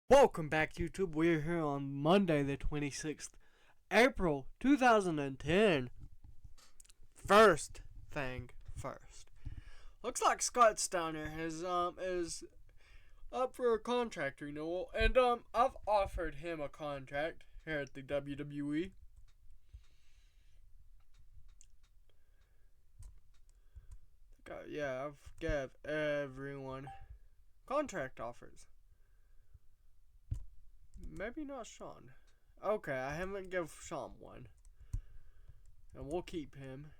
Welcome back, YouTube. We're here on Monday, the 26th, April 2010. First thing first. Looks like Scott Steiner is up for a contract renewal, and I've offered him a contract here at the WWE. I've gave everyone contract offers. Maybe not Sean. Okay, I haven't given Sean one. And we'll keep him.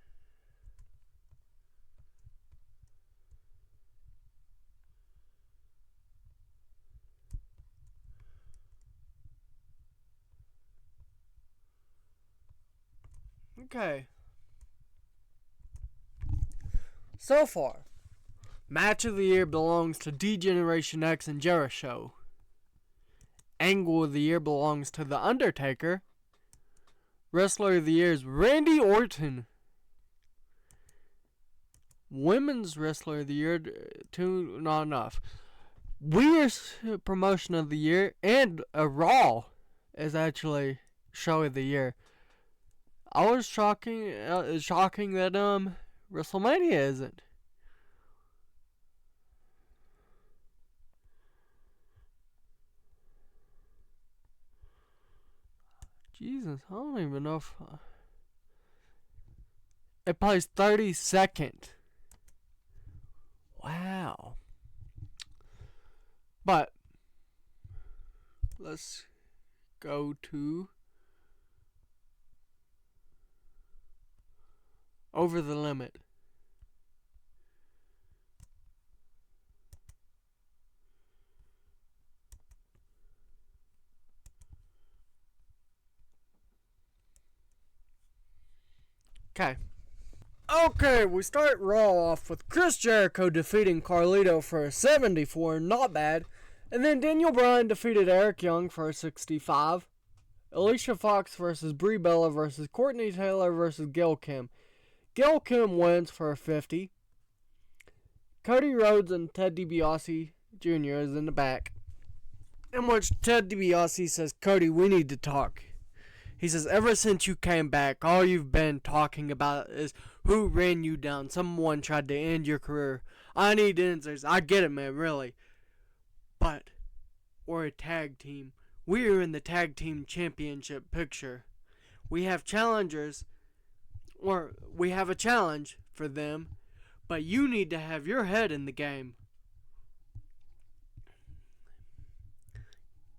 Okay. So far, match of the year belongs to D-Generation X and Jericho. Angle of the year belongs to The Undertaker. Wrestler of the year is Randy Orton. Women's Wrestler of the year, two, not enough. Weirdest Promotion of the year and a Raw is actually Show of the Year. I was shocking that WrestleMania isn't. Jesus, I don't even know if it plays 32nd. Wow. But let's go to Over the Limit. Okay, we start Raw off with Chris Jericho defeating Carlito for a 74, not bad. And then Daniel Bryan defeated Eric Young for a 65. Alicia Fox versus Brie Bella versus Courtney Taylor versus Gail Kim. Gail Kim wins for a 50. Cody Rhodes and Ted DiBiase Jr. is in the back, in which Ted DiBiase says, "Cody, we need to talk." He says, "Ever since you came back, all you've been talking about is who ran you down. Someone tried to end your career. I need answers. I get it, man, really. But we're a tag team. We are in the tag team championship picture. We have challengers, or we have a challenge for them, but you need to have your head in the game."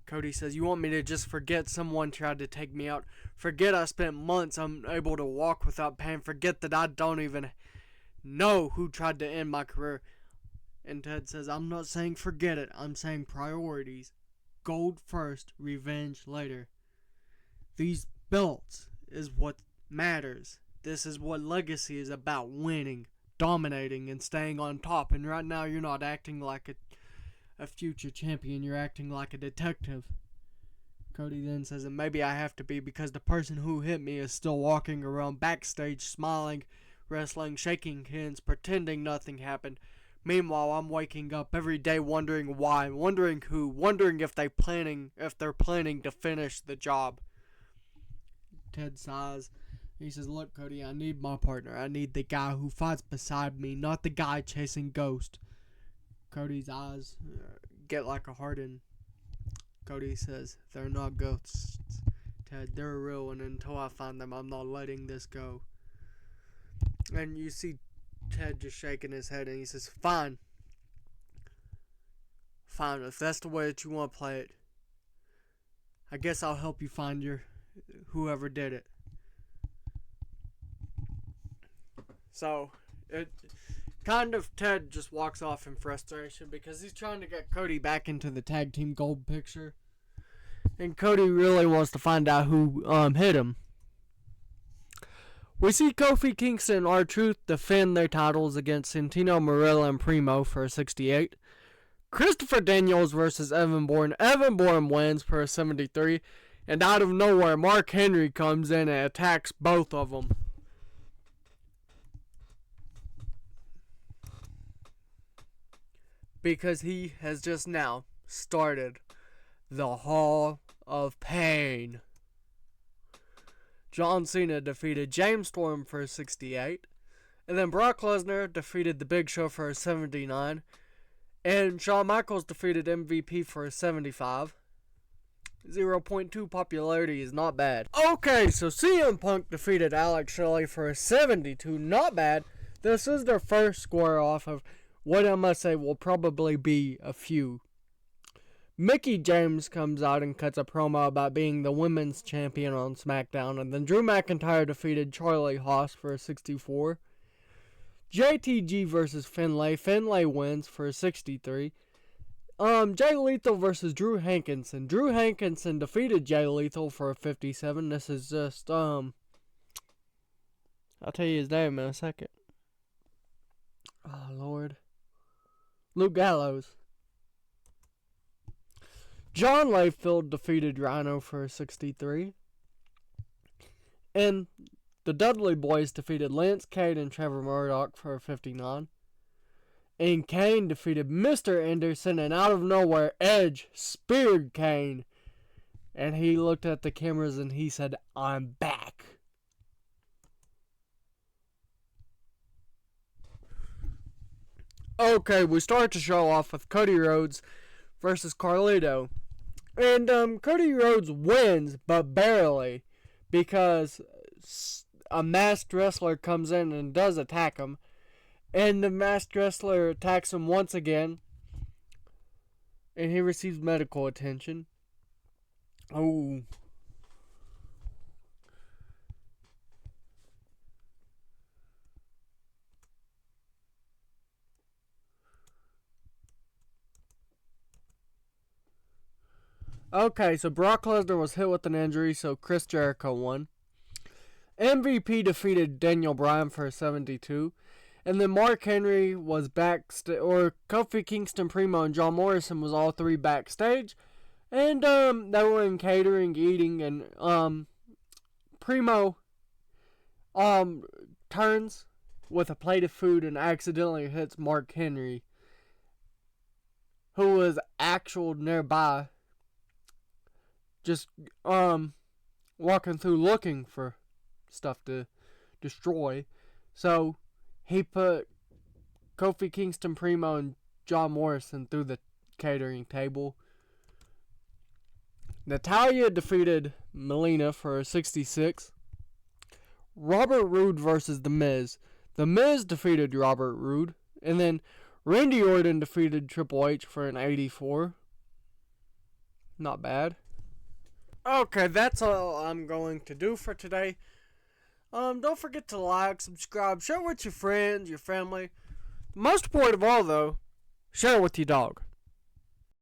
Cody says, "You want me to just forget someone tried to take me out? Forget I spent months unable to walk without pain? Forget that I don't even know who tried to end my career?" And Ted says, "I'm not saying forget it. I'm saying priorities. Gold first, revenge later. These belts is what matters. This is what legacy is about: winning, dominating, and staying on top. And right now you're not acting like a future champion, you're acting like a detective." Cody then says, "And maybe I have to be, because the person who hit me is still walking around backstage, smiling, wrestling, shaking hands, pretending nothing happened. Meanwhile, I'm waking up every day wondering why, wondering who, wondering if they're planning to finish the job." Ted sighs. He says, "Look, Cody, I need my partner. I need the guy who fights beside me, not the guy chasing ghosts." Cody's eyes get like a heart, and Cody says, "They're not ghosts, Ted. They're real, and until I find them, I'm not letting this go." And you see Ted just shaking his head, and he says, Fine, if that's the way that you want to play it, I guess I'll help you find whoever did it." So, Ted just walks off in frustration because he's trying to get Cody back into the tag team gold picture. And Cody really wants to find out who hit him. We see Kofi Kingston and R-Truth defend their titles against Santino Marella and Primo for a 68. Christopher Daniels versus Evan Bourne. Evan Bourne wins for a 73. And out of nowhere, Mark Henry comes in and attacks both of them. Because he has just now started the Hall of Pain. John Cena defeated James Storm for a 68. And then Brock Lesnar defeated The Big Show for a 79. And Shawn Michaels defeated MVP for a 75. 0.2 popularity is not bad. Okay, so CM Punk defeated Alex Shelley for a 72. Not bad. This is their first square off of what I must say will probably be a few. Mickie James comes out and cuts a promo about being the women's champion on SmackDown. And then Drew McIntyre defeated Charlie Haas for a 64. JTG versus Finlay. Finlay wins for a 63. Jay Lethal versus Drew Hankinson. Drew Hankinson defeated Jay Lethal for a 57. This is just, I'll tell you his name in a second. Oh, Lord. Luke Gallows. John Layfield defeated Rhino for a 63. And the Dudley Boys defeated Lance Cade and Trevor Murdoch for a 59. And Kane defeated Mr. Anderson, and out of nowhere, Edge speared Kane. And he looked at the cameras and he said, "I'm back." Okay, we start to show off with Cody Rhodes versus Carlito. And Cody Rhodes wins, but barely, because a masked wrestler comes in and does attack him. And the masked wrestler attacks him once again. And he receives medical attention. Oh. Okay, so Brock Lesnar was hit with an injury, so Chris Jericho won. MVP defeated Daniel Bryan for a 72. And then Mark Henry was or Kofi Kingston, Primo, and John Morrison was all three backstage. And they were in catering, eating, and Primo turns with a plate of food and accidentally hits Mark Henry, who was nearby, just walking through looking for stuff to destroy. So he put Kofi Kingston, Primo, and John Morrison through the catering table. Natalya defeated Melina for a 66. Robert Roode versus The Miz. The Miz defeated Robert Roode. And then Randy Orton defeated Triple H for an 84. Not bad. Okay, that's all I'm going to do for today. Don't forget to like, subscribe, share with your friends, your family. Most important of all, though, share it with your dog.